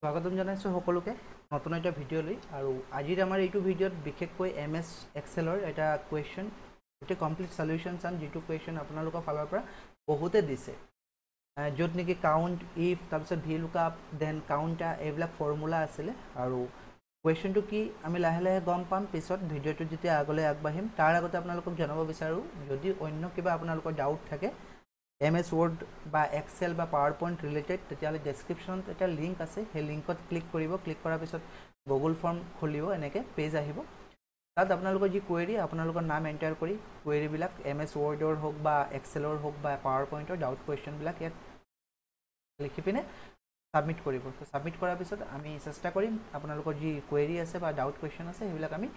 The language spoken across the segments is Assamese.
স্বাগতম জানাইছো সকলোকে নতুন এটা ভিডিও লৈ আৰু আজিৰ আমাৰ এইটো ভিডিওত বিশেষকৈ এমএস এক্সেলৰ এটা কোৱেশ্চন এটা কমপ্লিট সলিউশন চাম যেটো কোৱেশ্চন আপোনালোকৰ ফালৰ পৰা বহুতে দিছে য'ত নেকি কাউন্ট ইফ তাৰপিছত ভি লুকআপ দেন কাউন্টা এইবিলাক ফৰ্মুলা আছিল আৰু কোৱেশ্চনটো কি আমি লাহে লাহে গম পাম পিছত ভিডিওটো যেতিয়া আগলৈ আগবাঢ়িম তাৰ আগতে আপোনালোকক জনাব বিচাৰো যদি অন্য কিবা আপোনালোকৰ ডাউট থাকে MS Word বা Excel বা PowerPoint related তেতিয়ালে description এটা লিংক আছে হে লিংকত ক্লিক কৰিব ক্লিক কৰাৰ পিছত Google Form খুলিব এনেকে পেজ আহিব তাত আপোনালোকৰ যি কোৱেৰি আপোনালোকৰ নাম এন্টাৰ কৰি কোৱেৰি বিলাক MS Word ৰ হওক বা Excel ৰ হওক বা PowerPoint ৰ ডাউট কোৱেশ্চন বিলাক ইয়াত লিখি পিনে সাবমিট কৰিব তো সাবমিট কৰাৰ পিছত আমি চেষ্টা কৰিম আপোনালোকৰ যি কোৱেৰি আছে বা ডাউট কোৱেশ্চন আছে হেবিলাক আমি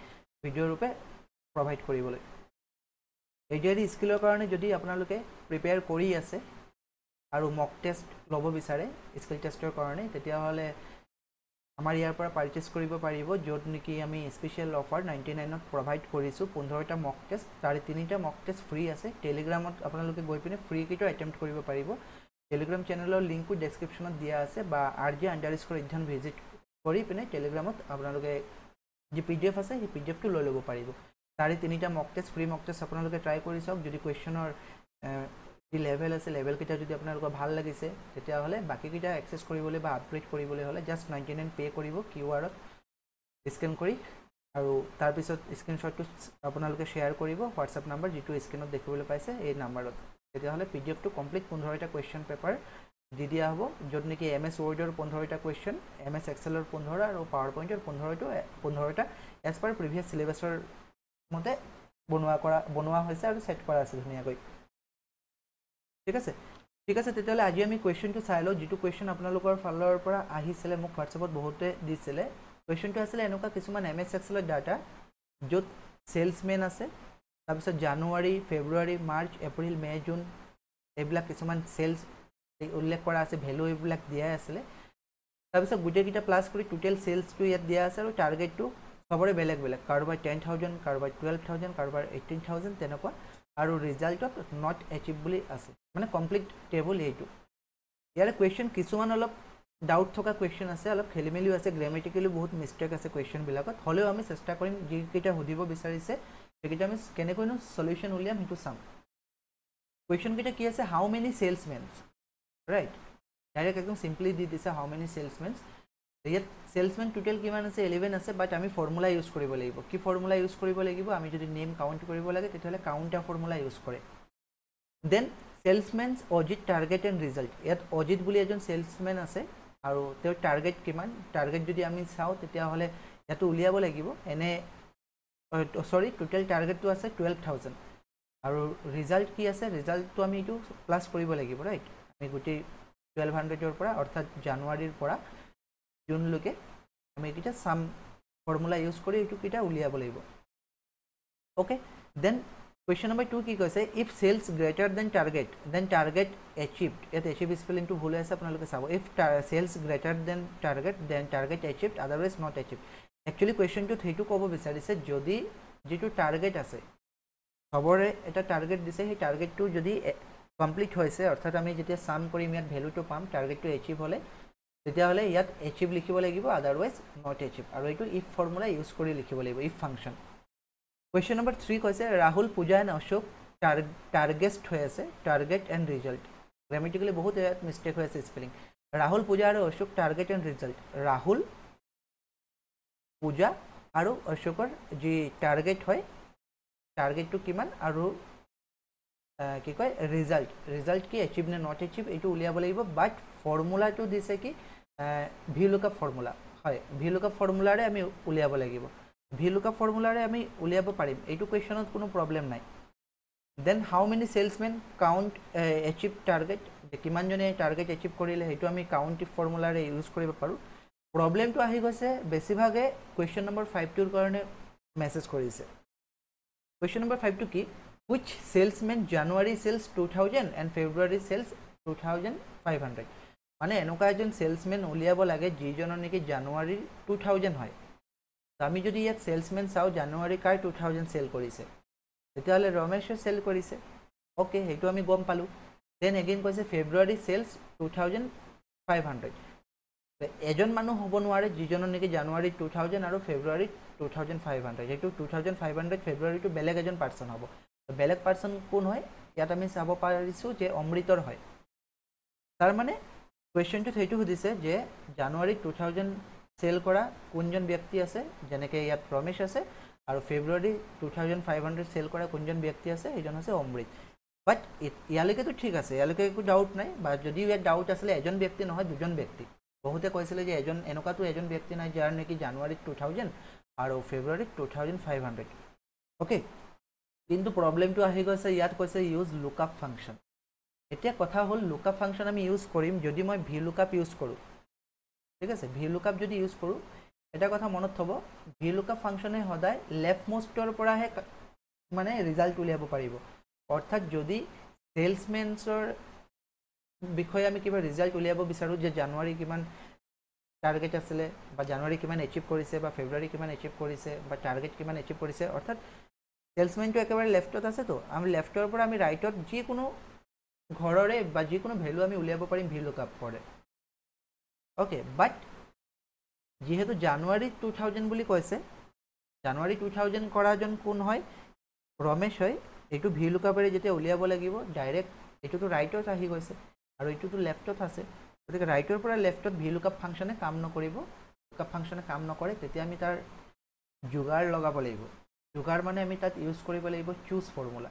ভিডিও ৰূপে প্ৰভাইড কৰিবলৈ এডিআৰি স্কিলৰ কাৰণে যদি আপোনালোকে প্ৰিপেয়াৰ কৰি আছে আৰু মক টেষ্ট ল'ব বিচাৰে স্কিল টেষ্টৰ কাৰণে তেতিয়া হলে আমাৰ ইয়াৰ পৰা পাৰচেজ কৰিব পাৰিব য'ত নেকি আমি স্পেশাল অফাৰ 99 ত প্ৰভাইড কৰিছো 15টা মক টেষ্ট তাৰে 3টা মক টেষ্ট ফ্ৰী আছে টেলিগ্ৰামত আপোনালোকে গৈ পিনে ফ্ৰী কিটো অটেম্প্ট কৰিব পাৰিব টেলিগ্ৰাম চেনেলৰ লিংকটো ডেসক্ৰিপচনত দিয়া আছে বা rj_adhan ভিজিট কৰি পিনে টেলিগ্ৰামত আপোনালোকে যি পিডিএফ আছে সেই পিডিএফটো লৈ ল'ব পাৰিব তাৰে 3টা মক টেষ্ট ফ্ৰী মক টেষ্ট আপোনালোকে ট্ৰাই কৰি চাওক যদি কোৱেশ্চনৰ যি লেভেল আছে লেভেল কিটা যদি আপোনালোকৰ ভাল লাগিছে তেতিয়া হলে বাকি কিটা এক্সেস কৰিবলৈ বা আপগ্ৰেড কৰিবলৈ হলে জাস্ট 99 পে কৰিব কিউআৰত স্ক্যান কৰি আৰু তাৰ পিছত স্ক্ৰিনশ্বটটো আপোনালোকে শেয়াৰ কৰিব WhatsApp নম্বৰ যিটো স্ক্ৰিনত দেখিবলৈ পাইছে এই নম্বৰত তেতিয়া হলে পিডিএফটো কমপ্লিট 15টা কোৱেশ্চন পেপাৰ দি দিয়া হ'ব য'ত নেকি MS Word ৰ 15টা কোৱেশ্চন MS Excel ৰ 15 আৰু PowerPoint ৰ 15টা এজ পাৰ প্ৰিভিয়াছ সিলেবাছৰ মতে বনোৱা হৈছে আৰু সেট কৰা আছে ধুনিয়াকৈ ঠিক আছে তেতিয়ালে আজি আমি কোৱেশ্চনটো চাই লও যেটো কোৱেশ্চন আপোনালোকৰ ফালৰ পৰা আহিছিলে মোক WhatsAppত বহুতে দিছিলে কোৱেশ্চনটো আছিল এনেকুৱা কিছুমান MS Excel ডাটা য'ত সেলসম্যান আছে তাৰপিছত জানুৱাৰী ফেব্ৰুৱাৰী মাৰ্চ এপ্ৰিল মে জুন এইবিলাক কিছুমান সেলস উল্লেখ কৰা আছে ভ্যালু এইবিলাক দিয়া আছিল তাৰপিছত গুটে কিটা প্লাস কৰি টোটাল সেলসটো ইয়াত দিয়া আছে আৰু টাৰ্গেটটো সবৰে বেলেগ বেলেগ কাৰোবাৰ 10000 কাৰোবাৰ 12000 কাৰোবাৰ 18000 তেনেকুৱা আৰু ৰিজাল্টত নট এচিভ বুলি আছে মানে কমপ্লিট টেবল এইটো ইয়াৰ কোৱেশ্চন কিছুমান অলপ ডাউট থকা কোৱেশ্চন আছে অলপ খেলিমেলিও আছে গ্ৰামাটিক্যালি বহুত মিস্টেক আছে কোৱেশ্চন বিলাকত হলেও আমি চেষ্টা কৰিম যি কিটা হুদিব বিচাৰিছে সেইকিটা আমি কেনেকৈনো সলিউশন উলিয়াম হেতু চাম কোৱেশ্চন কিটা কি আছে হাউ মেনি সেলসম্যান ৰাইট ডাইৰেক্ট একদম সিম্পলি দি দিছে হাউ মেনি সেলসম্যান ইয়াত সেলসম্যান টোটাল কিমান আছে 11 আছে বাট আমি ফৰ্মুলা ইউজ কৰিব লাগিব কি ফৰ্মুলা ইউজ কৰিব লাগিব আমি যদি নেম কাউন্ট কৰিব লাগে তেতিয়ালে কাউন্টা ফৰ্মুলা ইউজ কৰে then salesman's achieved target and result ইয়াত অজিত বুলি এজন সেলসম্যান আছে আৰু তেওঁৰ টাৰ্গেট কিমান টাৰ্গেট যদি আমি চাও তেতিয়া হলে ইয়াত উলিয়াব লাগিব এনে সৰি টোটাল টাৰ্গেটটো আছে 12000 আৰু ৰিজাল্ট কি আছে ৰিজাল্টটো আমি ইটো প্লাস কৰিব লাগিব ৰাইট আমি গুটি 1200 ৰ পৰা অৰ্থাৎ জানুৱাৰীৰ পৰা জুন লকে আমি কিটা সাম ফৰ্মুলা ইউজ কৰি ইটো কিটা উলিয়াব লাগিব ওকে দেন question number 2 কি কৈছে if sales greater than target then target achieved ইয়াত achieve স্পেলিংটো ভুল আছে আপোনালোকে চাব if sales greater than target then target achieved otherwise not achieved actually question টো হেতু ক'ব বিচাৰিছে যদি যেটো টাৰ্গেট আছে সবৰে এটা টাৰ্গেট দিছে সেই টাৰ্গেটটো যদি কমপ্লিট হৈছে অৰ্থাৎ আমি যেতিয়া সাম কৰিম ইয়াত ভ্যালুটো পাম টাৰ্গেটটো এচিভ হলে তেতিয়া হলে ইয়াত এচিভ লিখিব লাগিব আদাৰৱাইজ নট এচিভ আৰু এটো ইফ ফৰ্মুলা ইউজ কৰি লিখিব লাগিব ইফ ফাংচন Question number 3 কৈছে ৰাহুল পূজা and অশোক টাৰ্গেট হৈ আছে টাৰ্গেট এন্ড ৰিজাল্ট গ্ৰামাটিক্যালি বহুত মিস্টেক হৈ আছে স্পেলিং ৰাহুল পূজা আৰু Ashok target and result Rahul Puja আৰু অশোকৰ যি টাৰ্গেট হয় টাৰ্গেটটো কিমান আৰু কি কয় ৰিজাল্ট কি এচিভ নে নট এচিভ এটো উলিয়াব লাগিব বাট ফৰ্মুলাটো দিছে কি VLOOKUP ফৰ্মুলা হয় VLOOKUP ফৰ্মুলাৰে আমি উলিয়াব লাগিব VLOOKUP ফৰ্মুলাৰে আমি উলিয়াব পাৰিম এইটো কোৱেশ্চনত কোনো প্ৰবলেম নাই then how many salesman count achieve target কিমান জনে টাৰ্গেট এচিভ কৰিলে হেতু আমি কাউন্ট ফৰ্মুলাৰে ইউজ কৰিব পাৰো প্ৰবলেমটো আহি গৈছে বেছিভাগে কোৱেশ্চন নম্বৰ 5 টোৰ কাৰণে মেছেজ কৰিছে কোৱেশ্চন নম্বৰ 5 টো কি which salesman January sells 2000 and February sells 2500 মানে এনেকুৱা এজন সেলসম্যান উলিয়াব লাগে যিজনৰ নেকি জানুৱাৰী 2000 হয় আমি যদি ইয়াত সেলসম্যান চাও জানুৱাৰী কাৰ 2000 সেল কৰিছে তেতিয়ালে ৰমেশে সেল কৰিছে ওকে হেতু আমি গম পালো দেন এগেইন কৈছে ফেব্ৰুৱাৰী সেলস 2500 এজন মানুহ হ'ব নোৱাৰে যিজনৰ নেকি জানুৱাৰী 2000 আৰু ফেব্ৰুৱাৰী 2500 যেটো 2500 ফেব্ৰুৱাৰীটো বেলেগ এজন পাৰ্সন হ'ব বেলেগ পাৰ্সন কোন হয় ইয়াত আমি চাব পাৰিছো যে অমৃতৰ হয় তাৰ মানে কোৱেশ্চনটো সেইটো সুধিছে যে জানুৱাৰী 2000 সেল কৰা কোনজন ব্যক্তি আছে যেনেকৈ ইয়াত ৰমেশ আছে আৰু ফেব্ৰুৱাৰী 2500 সেল কৰা কোনজন ব্যক্তি আছে এইজন আছে অমৃত বাট ইয়ালৈকেতো ঠিক আছে ইয়ালৈকে একো ডাউট নাই বা যদি ইয়াত ডাউট আছিলে এজন ব্যক্তি নহয় দুজন ব্যক্তি বহুতে কৈছিলে যে এজন এনেকুৱাতো এজন ব্যক্তি নাই যাৰ নেকি জানুৱাৰী 2000 আৰু ফেব্ৰুৱাৰী 2500 ওকে কিন্তু প্ৰবলেমটো আহি গৈছে ইয়াত কৈছে ইউজ লুকআপ ফাংচন এতিয়া কথা হল লুকআপ ফাংচন আমি ইউজ কৰিম যদি মই ভি লুকআপ ইউজ কৰো ঠিক আছে ভি লুকআপ যদি ইউজ কৰো এটা কথা মনত থব ভি লুকআপ ফাংচনে সদায় লেফট মোস্টৰ পৰাহে মানে ৰিজাল্ট উলিয়াব পাৰিব অৰ্থাৎ যদি সেলসম্যানছৰ বিষয়ে আমি কিবা ৰিজাল্ট উলিয়াব বিচাৰো যে জানুৱাৰী কিমান টাৰ্গেট আছিল বা জানুৱাৰী কিমান এচিভ কৰিছে বা ফেব্ৰুৱাৰী কিমান এচিভ কৰিছে বা টাৰ্গেট কিমান এচিভ কৰিছে অৰ্থাৎ সেলসম্যানটো একেবাৰে লেফটত আছে তো আমি লেফটৰ পৰা আমি ৰাইটত যিকোনো ঘৰৰে বা যিকোনো ভ্যালু আমি উলিয়াব পাৰিম ভি লুকআপ কৰে ওকে বাট যেহেতু জানুৱাৰী 2000 বুলি কৈছে জানুৱাৰী 2000 কৰাজন কোন হয় ৰমেশ হয় এটো ভি লুকআপৰে যেতিয়া উলিয়াব লাগিব ডাইৰেক্ট এটোটো ৰাইটত আহি গৈছে আৰু এটোটো লেফটত আছে গতিকে ৰাইটৰ পৰা লেফটত ভি লুকআপ ফাংচনে কাম নকৰিব লুকআপ ফাংচনে কাম নকৰে তেতিয়া আমি তাৰ যোগাৰ লগাব লাগিব যোগাৰ মানে আমি তাত ইউজ কৰিব লাগিব choose formula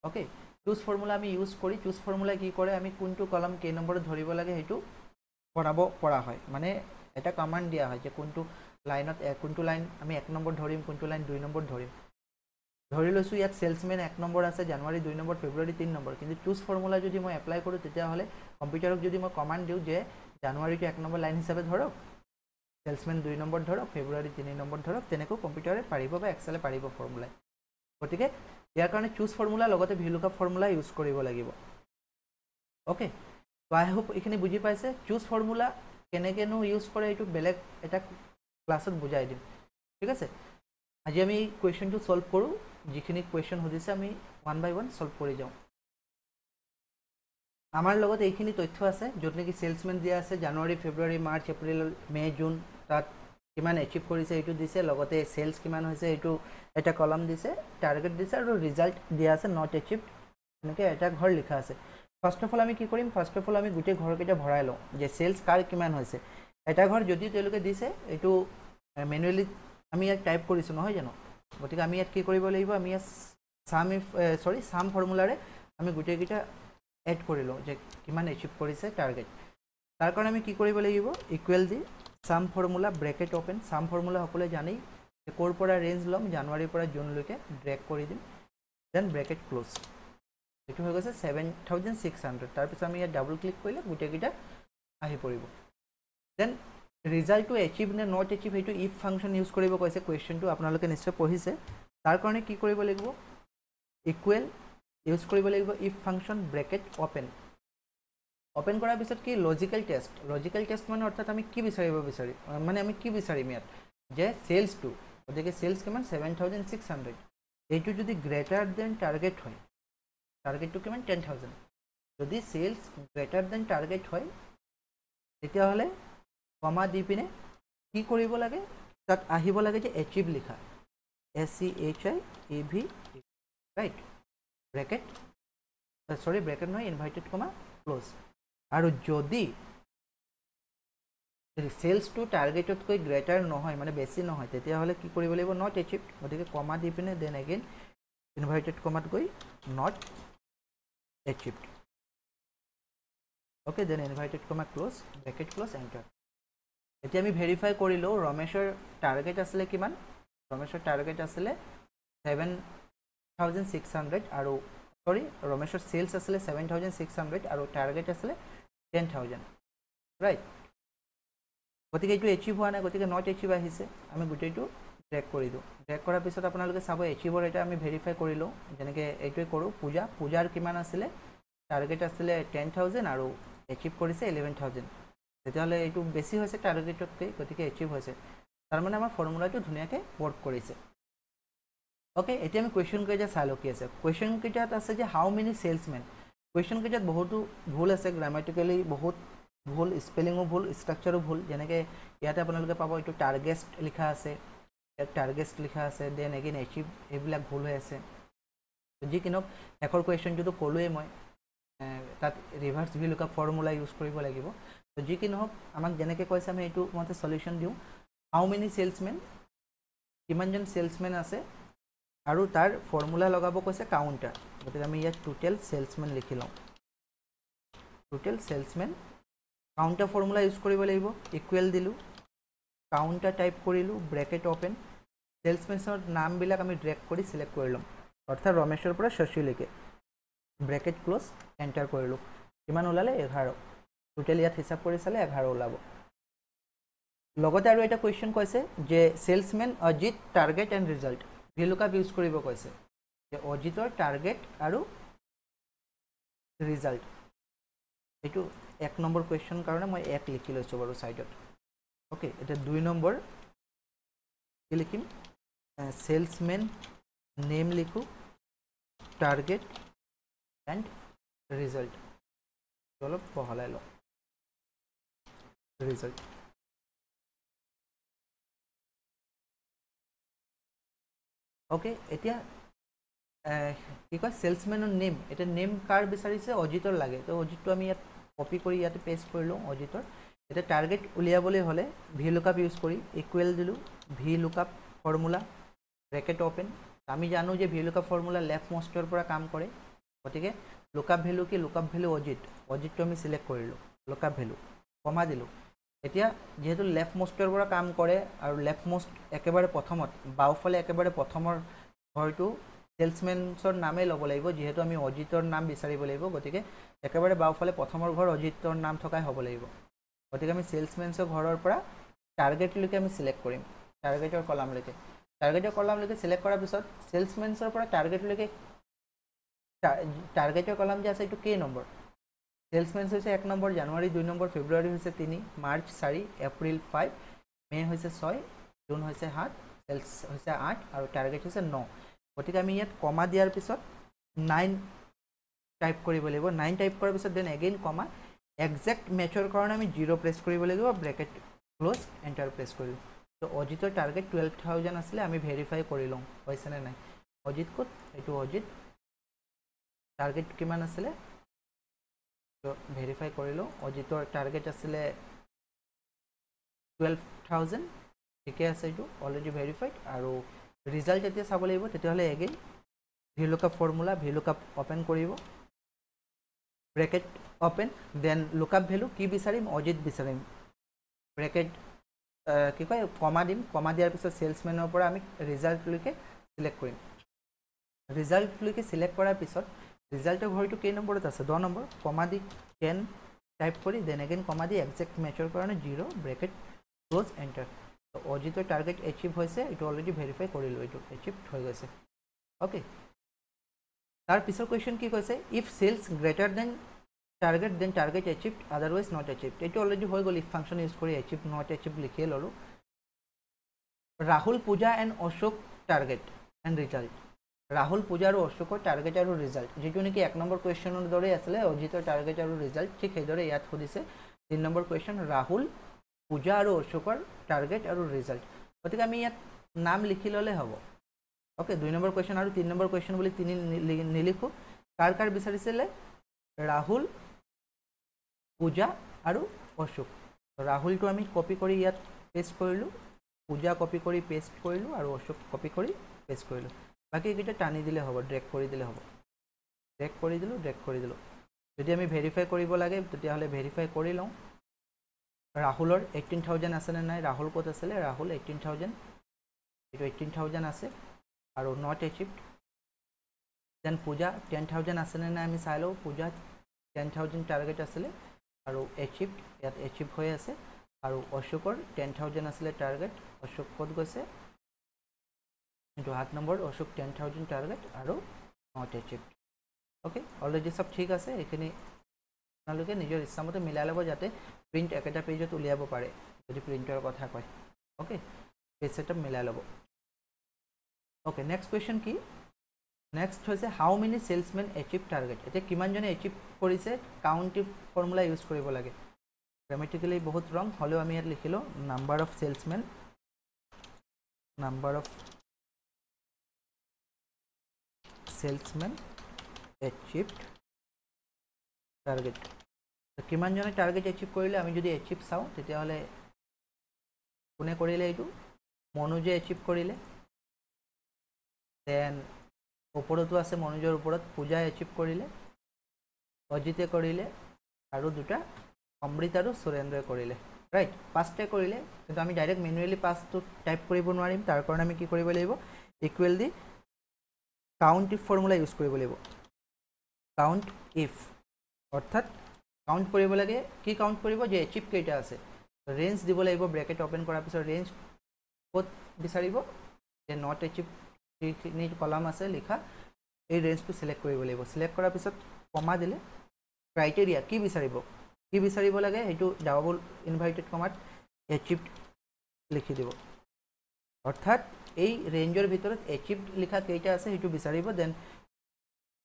okay choose formula আমি ইউজ কৰি চুজ ফৰ্মুলা কি কৰে আমি কোনটো কলম কে নম্বৰ ধৰিব লাগে হেতু পঢ়াব পৰা হয় মানে এটা কমান্ড দিয়া হয় যে কোনটো লাইনত কোনটো লাইন আমি 1 নম্বৰ ধৰিম কোনটো লাইন 2 নম্বৰ ধৰিম ধৰি লৈছো ইয়াত সেলসম্যান 1 নম্বৰ আছে জানুৱাৰী 2 নম্বৰ ফেব্ৰুৱাৰী 3 নম্বৰ কিন্তু চুজ ফৰ্মুলা যদি মই এপ্লাই কৰো তেতিয়া হলে কম্পিউটাৰক যদি মই কমান্ড দিও যে জানুৱাৰীটো 1 নম্বৰ লাইন হিচাপে ধৰক সেলসম্যান 2 নম্বৰ ধৰক ফেব্ৰুৱাৰী 3 নম্বৰ ধৰক তেনেকৈ কম্পিউটাৰে পাৰিব বা এক্সেলে পাৰিব ফৰ্মুলা গতিকে ইয়াৰ কাৰণে চুজ ফৰ্মুলা লগতে ভি লুকআপ ফৰ্মুলা ইউজ কৰিব লাগিব ওকে তো আই হোপ এখিনি বুজি পাইছে চুজ ফৰ্মুলা কেনেকেনো ইউজ কৰে এটো বেলেগ এটা ক্লাছত বুজাই দিম ঠিক আছে আজি আমি কোৱেশ্চনটো সলভ কৰো যিখিনি কোৱেশ্চন হদিছে আমি ওয়ান বাই ওয়ান সলভ কৰি যাও আমাৰ লগত এইখিনি তথ্য আছে যত নেকি সেলসম্যান দিয়া আছে জানুৱাৰী ফেব্ৰুৱাৰী মাৰ্চ এপ্ৰিল মে জুন তাত কিমান এচিভ কৰিছে এটো দিছে লগতে সেলস কিমান হৈছে এটো এটা কলম দিছে টাৰ্গেট দিছে আৰু ৰিজাল্ট দিয়া আছে নট এচিভ এনেকে এটা ঘৰ লিখা আছে ফাৰ্স্ট অফ অল আমি কি কৰিম ফাৰ্স্ট অফ অল আমি গুটে ঘৰকেইটা ভৰাই লওঁ যে সেলস কাৰ কিমান হৈছে এটা ঘৰ যদি তেওঁলোকে দিছে এটো ম্যানুয়ালি আমি ইয়াত টাইপ কৰিছো নহয় জানো গতিকে আমি ইয়াত কি কৰিব লাগিব আমি সাম ফৰ্মুলাৰে আমি গুটেকেইটা এড কৰিলো যে কিমান এচিভ কৰিছে টাৰ্গেট তাৰ কাৰণে আমি কি কৰিব লাগিব ইকুৱেল দি সাম ফৰ্মুলা ব্ৰেকেট ওপেন সাম ফৰ্মুলা সকলে জানি কোৰ পৰা ৰেঞ্জ লম জানুৱাৰীৰ পৰা জুন লৈকে ড্ৰেগ কৰি দিম দেন ব্ৰেকেট ক্লোজ এটো হৈ গৈছে 7600 তাৰ পিছত আমি ইয়াত ডাবল ক্লিক কৰিলে গুটেকেইটা আহি পৰিব দেন ৰিজাল্টটো এচিভ নে নট এচিভ হেতু ইফ ফাংচন ইউজ কৰিব কৈছে কোৱেশ্চনটো আপোনালোকে নিশ্চয় পঢ়িছে তাৰ কাৰণে কি কৰিব লাগিব ইকুৱেল ইউজ কৰিব লাগিব if function bracket open open কৰাৰ পিছত কি লজিক্যাল টেষ্ট মানে অৰ্থাৎ আমি কি বিচাৰিব বিচাৰি মানে আমি কি বিচাৰিম ইয়াত যে সেলস টু গতিকে সেলস কিমান 7600 এইটো যদি গ্ৰেটাৰ দেন টাৰ্গেট হয় টাৰ্গেটটো কিমান 10000 যদি সেলস গ্ৰেটাৰ দেন টাৰ্গেট হয় তেতিয়া হলে কমা দি পিনে কি কৰিব লাগে তাত আহিব লাগে যে এচিভ লিখা SCHIEV ৰাইট ব্ৰেকেট সৰি ব্ৰেকেট নহয় ইনভাইটেড কমা ক্লোজ আৰু যদি সেলস টু টাৰ্গেটতকৈ গ্ৰেটাৰ নহয় মানে বেছি নহয় তেতিয়া হলে কি কৰিব লাগিব নট এচিভ গতিকে কমা দি পিনে দেন এগেইন ইনভাইটেড কমাত গৈ not achieved okay then inverted comma close bracket close enter এতিয়া আমি ভেৰিফাই কৰিলো ৰমেশৰ টাৰ্গেট আছিল কিমান ৰমেশৰ টাৰ্গেট আছিল 7600 আৰু সৰি ৰমেশৰ সেলস আছিল 7600 আৰু টাৰ্গেট আছিল 10000 ৰাইট গতিকে এইটো এচিভ হোৱা নাই গতিকে নট এচিভ আহিছে আমি গুটেইটো ট্ৰেক কৰি দিও ট্ৰেক কৰাৰ পিছত আপোনালোকে চাব এচিভৰ এটা আমি ভেৰিফাই কৰিলো যেনেকৈ এইটোৱে কৰো পূজাৰ কিমান আছিল টাৰ্গেট আছিল 10000 আৰু এচিভ কৰিছে 11000 তেতিয়াহলে এইটো বেছি হৈছে টাৰ্গেটতকৈ গতিকে এচিভ হৈছে তাৰ মানে আমাৰ ফৰ্মুলাটো ধুনিয়াকৈ ওয়াৰ্ক কৰিছে ওকে এতিয়া আমি কোৱেশ্চন কেইটা চাই লও কি আছে কোৱেশ্চন কেইটাত আছে যে হাউ মেনি সেলসম্যান কোৱেশ্চন কেইটাত বহুতো ভুল আছে গ্ৰামাটিক্যালি বহুত ভুল, স্পেলিঙো ভুল, ষ্ট্ৰাকচাৰো ভুল। যেনেকৈ ইয়াতে আপোনালোকে পাব এইটো টাৰ্গেট লিখা আছে, ইয়াত টাৰ্গেট লিখা আছে, দেন এগেইন এচিভ, এইবিলাক ভুল হৈ আছে। যি কি নহওক শেষৰ কুৱেশ্যনটোতো ক'লোৱেই মই, তাত reverse V lookup formula use কৰিব লাগিব। তো যি কি নহওক আমাক যেনেকৈ কৈছে আমি এইটো মতে সলিউশ্যন দিওঁ। হাউ মেনি সেলসমেন, কিমানজন সেলসমেন আছে, আৰু তাৰ ফৰ্মুলা লগাব কৈছে কাউণ্টাৰ। গতিকে আমি ইয়াত টোটেল সেলসমেন লিখি লওঁ। টোটেল সেলসমেন, কাউণ্টাৰ ফৰ্মুলা ইউজ কৰিব লাগিব, ইকুৱেল দিলোঁ, কাউণ্টাৰ টাইপ কৰিলোঁ, ব্ৰেকেট অপেন, সেলসমেনৰ নামবিলাক আমি ড্ৰেগ কৰি চিলেক্ট কৰি ল'ম, অৰ্থাৎ ৰমেশৰ পৰা শশীলৈকে, ব্ৰেকেট ক্ল'জ, এণ্টাৰ কৰিলোঁ। কিমান ওলালে? 11। টোটেল ইয়াত হিচাপ কৰি চালে 11 ওলাব। লগতে আৰু এটা কুৱেশ্যন কৈছে যে salesman Ajit target and result, V lookup use কৰিব কৈছে যে অজিতৰ টাৰ্গেট আৰু ৰিজাল্ট। এইটো 1 নম্বৰ কুৱেশ্যন কাৰণে মই 1 লিখি লৈছোঁ বাৰু ছাইডত। অ'কে, এতিয়া 2 নম্বৰ কি লিখিম? সেলসমেন নেম লিখোঁ, টাৰ্গেট এণ্ড ৰিজাল্ট, অলপ বহলাই লওঁ, ৰিজাল্ট। অ'কে, এতিয়া কি কয় সেলসমেনৰ নেম, এতিয়া নেম কাৰ বিচাৰিছে? অজিতৰ লাগে। তো অজিতটো আমি ইয়াত কপি কৰি ইয়াতে পেষ্ট কৰি লওঁ অজিতৰ। এতিয়া টাৰ্গেট উলিয়াবলৈ হ'লে ভি লুকআপ ইউজ কৰি ইকুৱেল দিলোঁ, V lookup formula, bracket open. আমি জানো যে ভি লুকআপ ফৰ্মুলা লেফ্ট মষ্টৰ পৰা কাম কৰে, গতিকে লুকআপ ভেলু কি? লুকআপ ভেলু অজিত, অজিতটো আমি চিলেক্ট কৰিলোঁ, লুকআপ ভেলু কমা দিলোঁ। এতিয়া যিহেতু লেফ্ট মষ্টৰ পৰা কাম কৰে আৰু লেফ্ট মষ্ট একেবাৰে প্ৰথমত, বাওঁফালে একেবাৰে প্ৰথমৰ ঘৰটো সেলসমেনৰ নামেই ল'ব লাগিব, যিহেতু আমি অজিতৰ নাম বিচাৰিব লাগিব, গতিকে একেবাৰে বাওঁফালে প্ৰথমৰ ঘৰ অজিতৰ নাম থকাই হ'ব লাগিব। গতিকে আমি সেলসমেনৰ ঘৰৰ পৰা টাৰ্গেটলৈকে আমি চিলেক্ট কৰিম, টাৰ্গেটৰ কলামলৈকে। টাৰ্গেটৰ কলামলৈকে চিলেক্ট কৰাৰ পিছত সেলসমেনৰ পৰা টাৰ্গেটলৈকে, টাৰ্গেটৰ কলাম যে আছে এইটো কেই নম্বৰ? সেলসমেন হৈছে 1 নম্বৰ, জানুৱাৰী 2 নম্বৰ, ফেব্ৰুৱাৰী হৈছে 3, মাৰ্চ 4, এপ্ৰিল 5, মে হৈছে 6, জুন হৈছে 7, সেলস হৈছে 8 আৰু টাৰ্গেট হৈছে 9। গতিকে আমি ইয়াত কমা দিয়াৰ পিছত 9 টাইপ কৰিব লাগিব। 9 টাইপ কৰাৰ পিছত দেন এগেইন কমা, একজেক্ট মেচৰ কাৰণে আমি 0 প্ৰেছ কৰিব লাগিব, ব্ৰেকেট ক্ল'জ, এণ্টাৰ প্ৰেছ কৰিলোঁ। তো অজিতৰ টাৰ্গেট 12,000 আছিলে, আমি ভেৰিফাই কৰি লওঁ হৈছেনে নাই। অজিত ক'ত? এইটো অজিত, টাৰ্গেট কিমান আছিলে? তো ভেৰিফাই কৰিলোঁ, অজিতৰ টাৰ্গেট আছিলে 12,000, ঠিকে আছে, এইটো অলৰেডি ভেৰিফাইড। আৰু ৰিজাল্ট এতিয়া চাব লাগিব, তেতিয়াহ'লে again V lookup formula, V lookup open কৰিব, bracket open, then lookup value কি বিচাৰিম? অজিত বিচাৰিম, ব্ৰেকেট কি কয় কমা দিম, কমা দিয়াৰ পিছত সেলসমেনৰ পৰা আমি ৰিজাল্টলৈকে চিলেক্ট কৰিম। ৰিজাল্টলৈকে চিলেক্ট কৰাৰ পিছত ৰিজাল্টৰ ঘৰটো কেই নম্বৰত আছে? 10 নম্বৰ, কমা দি 10 টাইপ কৰি দেন এগেইন কমা দি একজেক্ট মেচৰ কাৰণে 0, ব্ৰেকেট ক্ল'জ, এণ্টাৰ। তো অজিতৰ টাৰ্গেট এচিভ হৈছে, এইটো অলৰেডি ভেৰিফাই কৰিলোঁ, এইটো এচিভ হৈ গৈছে। অ'কে, তাৰ পিছৰ কুৱেশ্যন কি কৈছে? If sales greater than target then target achieved, otherwise not achieved. এইটো অলৰেডি হৈ গ'ল, ইফ ফাংচন ইউজ কৰি এচিভ নট এচিভ লিখিয়ে ল'লোঁ। Rahul, Puja and Ashok target and result. Rahul, Puja আৰু অশোকৰ টাৰ্গেট আৰু ৰিজাল্ট, যিটো নেকি 1 নম্বৰ কুৱেশ্যনৰ দৰেই আছিলে, অজিতৰ টাৰ্গেট আৰু ৰিজাল্ট, ঠিক সেইদৰে ইয়াত সুধিছে 3 নম্বৰ কুৱেশ্যন, ৰাহুল, পূজা আৰু অশোকৰ টাৰ্গেট আৰু ৰিজাল্ট। গতিকে আমি ইয়াত নাম লিখি ল'লে হ'ব। অ'কে, 2 নম্বৰ কুৱেশ্যন আৰু 3 নম্বৰ কুৱেশ্যন বুলি 3 নিলিখোঁ। কাৰ কাৰ বিচাৰিছিলে? ৰাহুল, পূজা আৰু অশোক। ৰাহুলটো আমি কপি কৰি ইয়াত পেষ্ট কৰিলোঁ, পূজা কপি কৰি পেষ্ট কৰিলোঁ, আৰু অশোক কপি কৰি পেষ্ট কৰিলোঁ। বাকী এইকেইটা টানি দিলে হ'ব, ড্ৰেগ কৰি দিলে হ'ব, ড্ৰেগ কৰি দিলোঁ, ড্ৰেগ কৰি দিলোঁ। যদি আমি ভেৰিফাই কৰিব লাগে তেতিয়াহ'লে ভেৰিফাই কৰি লওঁ। ৰাহুলৰ 18,000 আছেনে নাই? ৰাহুল ক'ত আছিলে? ৰাহুল 18,000, এইটো 18,000 আছে আৰু নট এচিভড। দেন পূজা 10,000 আছেনে নাই আমি চাই লওঁ। পূজা 10,000 টাৰ্গেট আছিলে আৰু এচিভড, ইয়াত এচিভ হৈ আছে। আৰু অশোকৰ 10,000 আছিলে টাৰ্গেট, অশোক ক'ত গৈছে? এইটো 8 নম্বৰ, অশোক 10,000 টাৰ্গেট আৰু নট এচিভড। অ'কে, অলৰেডি চব ঠিক আছে। এইখিনি আপোনালোকে নিজৰ ইচ্ছামতে মিলাই ল'ব, যাতে প্ৰিণ্ট একেটা পেজত উলিয়াব পাৰে, যদি প্ৰিণ্টৰ কথা কয়। অ'কে, পেজ ছেটআপ মিলাই ল'ব। অ'কে, নেক্সট কুৱেশ্যন কি? নেক্সট হৈছে হাউ মেনি সেলসমেন এচিভ টাৰ্গেট। এতিয়া কিমানজনে এচিভ কৰিছে, কাউণ্টিভ ফৰ্মুলা ইউজ কৰিব লাগে। গ্ৰামেটিক্যালি বহুত ৰং হলেও আমি ইয়াত লিখিলো number of salesman achieved target কিমান জনে টাৰ্গেট এচিভ কৰিলে আমি যদি এচিভ চাও তেতিয়া হলে কোনে কৰিলে এইটো মনোজে এচিভ কৰিলে দেন ওপৰতো আছে মনোজৰ ওপৰত পূজা এচিভ কৰিলে অজিতে কৰিলে আৰু দুটা অমৃত আৰু সুৰেন্দ্ৰই কৰিলে ৰাইট পাঁচটা কৰিলে কিন্তু আমি ডাইৰেক্ট ম্যানুয়ালি পাঁচটো টাইপ কৰিব নোৱাৰিম তাৰ কাৰণে আমি কি কৰিব লাগিব equal the count if formula use কৰিব লাগিব কাউন্ট ইফ অৰ্থাৎ কাউন্ট কৰিব লাগে কি কাউন্ট কৰিব যে এচিভ কেইটা আছে ৰেঞ্জ দিব লাগিব ব্ৰেকেট ওপেন কৰাৰ পিছত ৰেঞ্জ ক'ত বিচাৰিব যে নট এচিভ নি কলাম আছে লিখা এই ৰেঞ্জটো সিলেক্ট কৰিব লাগিব সিলেক্ট কৰাৰ পিছত কমা দিলে ক্ৰাইটেৰিয়া কি বিচাৰিব লাগে হেতু ডাবল ইনভাইটেড কমাত এচিভড লিখি দিব অৰ্থাৎ এই ৰেঞ্জৰ ভিতৰত এচিভড লিখা কেইটা আছে হেতু বিচাৰিব দেন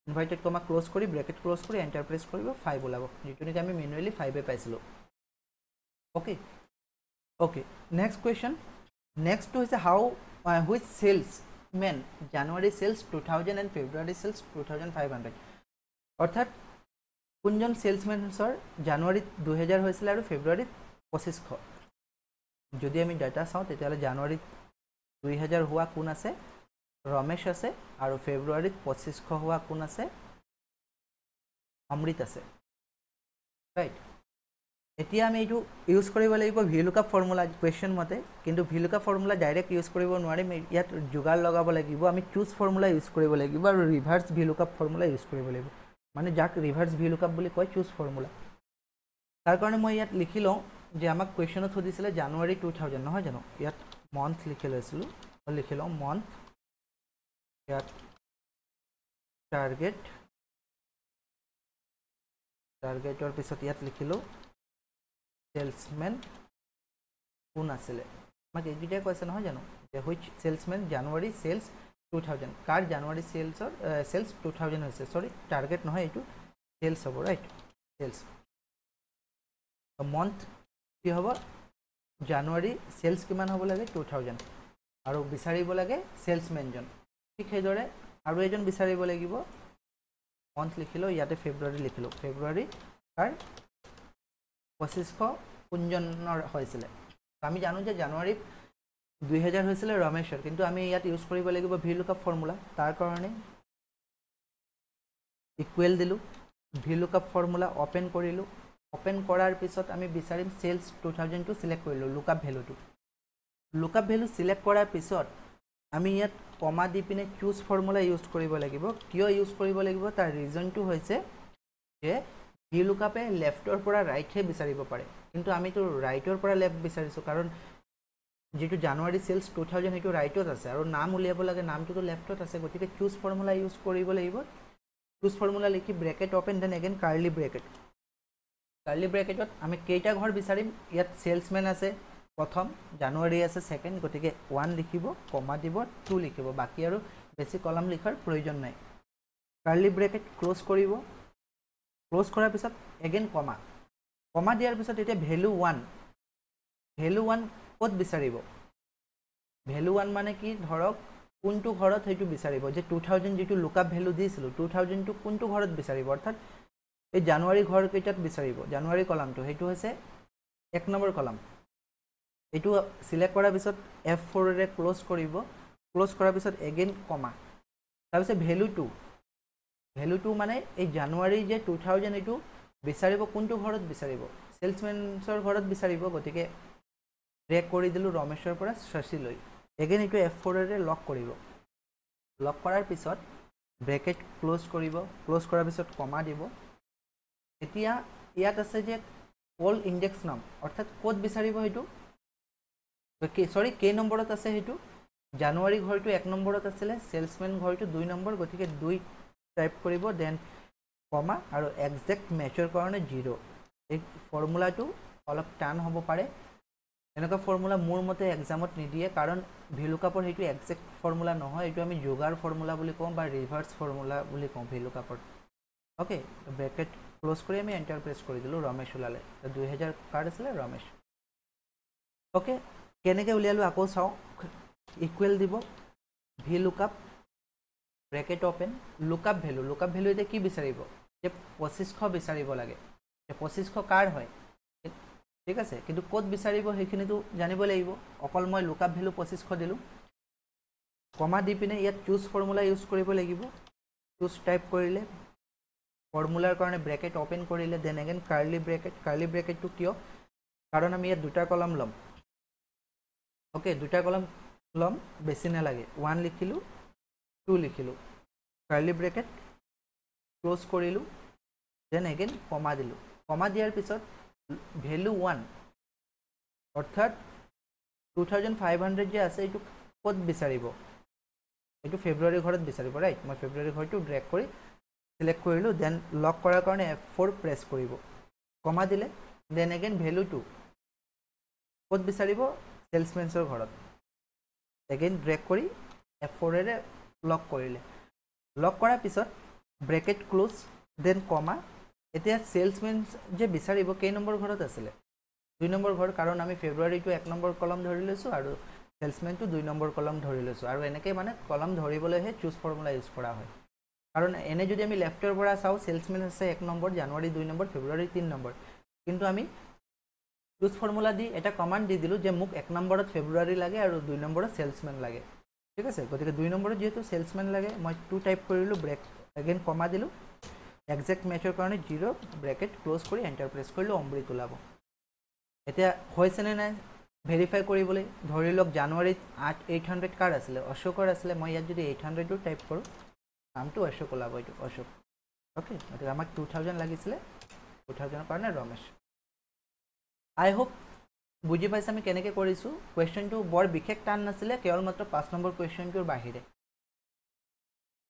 ইনভাইটেড কমা ক্লোজ কৰি ব্ৰেকেট ক্লোজ কৰি এন্টাৰ প্ৰেছ কৰিব 5 ওলাব যেটো নেকি আমি ম্যানুয়ালি 5 এ পাইছিলো ওকে নেক্সট কোৱেশ্চন নেক্সট হৈছে how which salesman January sales 2000 and February sales 2500 অৰ্থাৎ কোনজন সেলসম্যানছৰ জানুৱাৰীত 2000 হৈছিল আৰু ফেব্ৰুৱাৰীত 2500 যদি আমি ডাটা চাও তেতিয়ালে জানুৱাৰীত 2000 হোৱা কোন আছে ৰমেশ আছে আৰু ফেব্ৰুৱাৰীত 2500 হোৱা কোন আছে অমৃত আছে ৰাইট এতিয়া আমি এইটো ইউজ কৰিব লাগিব ভিলুকআপ ফৰ্মুলা কোৱেশ্চন মতে কিন্তু ভিলুকআপ ফৰ্মুলা ডাইৰেক্ট ইউজ কৰিব নোৱাৰিম ইয়াত যোগাৰ লগাব লাগিব আমি চুজ ফৰ্মুলা ইউজ কৰিব লাগিব আৰু ৰিভাৰ্স ভিলুকআপ ফৰ্মুলা ইউজ কৰিব লাগিব মানে যাক ৰিভাৰ্স ভিলুকআপ বুলি কয় চুজ ফৰ্মুলা তাৰ কাৰণে মই ইয়াত লিখি লওঁ যে আমাক কোৱেশ্চনত সুধিছিলে জানুৱাৰী 2000 নহয় জানো ইয়াত মন্থ লিখি লৈছিলো লিখি লওঁ মন্থ ইয়াত টাৰ্গেটৰ পিছত ইয়াত লিখিলো সেলসম্যান কোন আছিলে আমাক এইটোতে কৈছে নহয় জানো যে হুইচ সেলসম্যান জানুৱাৰী সেলস 2000 কাৰ জানুৱাৰী সেলসৰ সেলস 2000 হৈছে সৰি টাৰ্গেট নহয় এইটো সেলস হ'ব ৰাইট সেলস মন্থ কি হ'ব জানুৱাৰী সেলস কিমান হ'ব লাগে 2000 আৰু বিচাৰিব লাগে সেলসম্যান জন ঠিক হেদৰে আৰু এজন বিচাৰিব লাগিব মন্থ লিখিলো ইয়াতে ফেব্ৰুৱাৰী লিখিলো ফেব্ৰুৱাৰী কাৰ 2500 কোনজনৰ হৈছিল আমি জানো যে জানুৱাৰী 2000 হৈছিল ৰমেশৰ কিন্তু আমি ইয়াত ইউজ কৰিব লাগিব ভিলুকআপ ফৰ্মুলা তাৰ কাৰণে ইকুৱেল দিলো ভিলুকআপ ফৰ্মুলা ওপেন কৰিলো ওপেন কৰাৰ পিছত আমি বিচাৰিম সেলস 2000 টো সিলেক্ট কৰিলো লুকআপ ভ্যালু সিলেক্ট কৰাৰ পিছত আমি ইয়াত কমা দি পিনে চুজ ফৰ্মুলা ইউজ কৰিব লাগিব কিয় ইউজ কৰিব লাগিব তাৰ ৰিজনটো হৈছে যে ভিলুকআপে লেফটৰ পৰা ৰাইট হে বিচাৰিব পাৰে কিন্তু আমি তো ৰাইটৰ পৰা লেফট বিচাৰিছো কাৰণ যেটো জানুৱাৰী সেলস 2000 হেতু ৰাইটত আছে আৰু নাম উলিয়াব লাগে নামটো তো লেফটত আছে গতিকে চুজ ফৰ্মুলা ইউজ কৰিব লাগিব চুজ ফৰ্মুলা লিখি bracket open then again curly ব্ৰেকেটত আমি কেইটা ঘৰ বিচাৰিম ইয়াত সেলসম্যান আছে প্ৰথম জানুৱাৰী আছে সেকেন্ড গতিকে 1 লিখিব কমা দিব 2 লিখিব বাকি আৰু বেছি কলাম লিখাৰ প্ৰয়োজন নাই কাৰ্লি ব্ৰেকেট ক্লোজ কৰিব ক্লোজ কৰাৰ পিছত এগেইন কমা দিয়াৰ পিছত এতিয়া ভ্যালু 1 ক'ত বিচাৰিব ভ্যালু 1 মানে কি ধৰক কোনটো ঘৰত হেতু বিচাৰিব যে 2000 যেটো লুকআপ ভ্যালু দিছিল 2000 টো কোনটো ঘৰত বিচাৰিব অৰ্থাৎ এই জানুৱাৰী ঘৰ কেইটাত বিচাৰিব জানুৱাৰী কলামটো হেতু হৈছে 1 নম্বৰ কলাম এটো সিলেক্ট কৰাৰ পিছত F4 ৰে ক্লোজ কৰিব ক্লোজ কৰাৰ পিছত এগেইন কমা তাৰ পিছত ভ্যালু 2 মানে এই জানুৱাৰী যে 2000 এটো বিচাৰিব কোনটো ঘৰত বিচাৰিব সেলসম্যানছৰ ঘৰত বিচাৰিব গতিকে ব্ৰেক কৰি দিলো ৰমেশৰ পৰা শশী লৈ এগেইন এটো F4 ৰে লক কৰিব লক কৰাৰ পিছত ব্ৰেকেট ক্লোজ কৰিব ক্লোজ কৰাৰ পিছত কমা দিব এতিয়া ইয়াত আছে যে কল ইনডেক্স নাম অৰ্থাৎ কোড বিচাৰিব হেতু সৰি কে নম্বৰত আছে হেতু জানুৱাৰী ঘৰটো 1 নম্বৰত আছিল সেলসম্যান ঘৰটো 2 নম্বৰ গতিকে 2 টাইপ কৰিব দেন কমা আৰু এক্সাক্ট মেচৰ কাৰণে 0 এই ফৰ্মুলাটো অলপ টান হ'ব পাৰে এনেকা ফৰ্মুলা মোৰ মতে এক্সামত নিদিয়ে কাৰণ ভিলুকআপৰ হেতু এক্সাক্ট ফৰ্মুলা নহয় এটো আমি যোগাৰ ফৰ্মুলা বুলি কওঁ বা ৰিভাৰ্স ফৰ্মুলা বুলি কওঁ ভিলুকআপৰ ওকে ব্ৰেকেট ক্লোজ কৰি আমি এণ্টাৰ প্ৰেছ কৰি দিলোঁ ৰমেশ ওলালে 2000 কাৰ্ড আছিলে ৰমেশ ওকে কেনেকৈ উলিয়ালোঁ আকৌ চাওঁ ইকুৱেল দিব V lookup bracket open lookup value এতিয়া কি বিচাৰিব যে 2500 বিচাৰিব লাগে 2500 কাৰ হয় ঠিক আছে কিন্তু ক'ত বিচাৰিব সেইখিনিতো জানিব লাগিব অকল মই লুকআপ ভেলু 2500 দিলোঁ কমা দি পিনে ইয়াত চুজ ফৰ্মুলা ইউজ কৰিব লাগিব চুজ টাইপ কৰিলে ফৰ্মুলাৰ কাৰণে ব্ৰেকেট ওপেন কৰিলে দেন এগেইন কাৰ্লি ব্ৰেকেটটো কিয় কাৰণ আমি ইয়াত দুটা কলম ল'ম ওকে দুটা কলম ল'ম বেছি নালাগে 1 লিখিলোঁ 2 লিখিলোঁ কাৰ্লি ব্ৰেকেট ক্লোজ কৰিলোঁ দেন এগেইন কমা দিলোঁ কমা দিয়াৰ পিছত ভেলু 1 অৰ্থাৎ 2500 যে আছে এইটো ক'ত বিচাৰিব এইটো ফেব্ৰুৱাৰী ঘৰত বিচাৰিব ৰাইট মই ফেব্ৰুৱাৰী ঘৰটো ড্ৰেগ কৰি সিলেক্ট কৰিলোঁ দেন লক কৰাৰ কাৰণে F4 প্ৰেছ কৰিব কমা দিলে দেন এগেইন ভেলু 2 ক'ত বিচাৰিব সেলসমেন্সৰ ঘৰত এগেইন ড্ৰেগ কৰি F4 এৰে লক কৰিলে লক কৰাৰ পিছত ব্ৰেকেট ক্লোজ দেন কমা এতিয়া সেলসমেন্স যে বিচাৰিব কেই নম্বৰ ঘৰত আছিলে 2 নম্বৰ ঘৰ কাৰণ আমি ফেব্ৰুৱাৰীটো 1 নম্বৰ কলম ধৰি লৈছোঁ আৰু সেলসমেনটো 2 নম্বৰ কলম ধৰি লৈছোঁ আৰু এনেকৈ মানে কলম ধৰিবলৈহে চুজ ফৰ্মুলা ইউজ কৰা হয় কাৰণ এনে যদি আমি লেফ্টৰ পৰা চাওঁ সেলসমেন আছে 1 নম্বৰ জানুৱাৰী 2 নম্বৰ ফেব্ৰুৱাৰী 3 নম্বৰ কিন্তু আমি চুজ ফৰ্মুলা দি এটা কমান্ড দি দিলোঁ যে মোক 1 নম্বৰত ফেব্ৰুৱাৰী লাগে আৰু 2 নম্বৰত সেলসমেন লাগে ঠিক আছে গতিকে 2 নম্বৰত যেহেতু সেলসমেন লাগে মই 2 টাইপ কৰিলোঁ ব্ৰেক এগেইন কমা দিলোঁ এক্সাক্ট মেচৰ কাৰণে 0 ব্ৰেকেট ক্লোজ কৰি এণ্টাৰ প্ৰেছ কৰিলোঁ অমৃত ওলাব এতিয়া হৈছেনে নাই ভেৰিফাই কৰিবলৈ ধৰি লওক জানুৱাৰীত 800 কাৰ্ড আছিলে অশোকৰ আছিলে মই ইয়াত যদি 800টো টাইপ কৰোঁ নামটো অশোক ওলাব এইটো অশোক ওকে গতিকে আমাক 2000 লাগিছিলে 2000ৰ কাৰণে ৰমেশ আই হোপ বুজি পাইছে আমি কেনেকৈ কৰিছোঁ কুৱেশ্যনটো বৰ বিশেষ টান নাছিলে কেৱল মাত্ৰ 5 নম্বৰ কুৱেশ্যনটোৰ বাহিৰে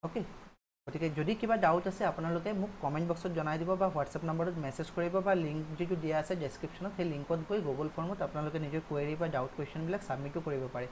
ওকে গতিকে যদি কিবা ডাউট আছে আপোনালোকে মোক কমেণ্ট বক্সত জনাই দিব বা হোৱাটছএপ নম্বৰত মেছেজ কৰিব বা লিংক যিটো দিয়া আছে ডেছক্ৰিপশ্যনত সেই লিংকত গৈ গুগল ফৰ্মত আপোনালোকে নিজৰ কুৱেৰি বা ডাউট কুৱেশ্যনবিলাক ছাবমিটো কৰিব পাৰে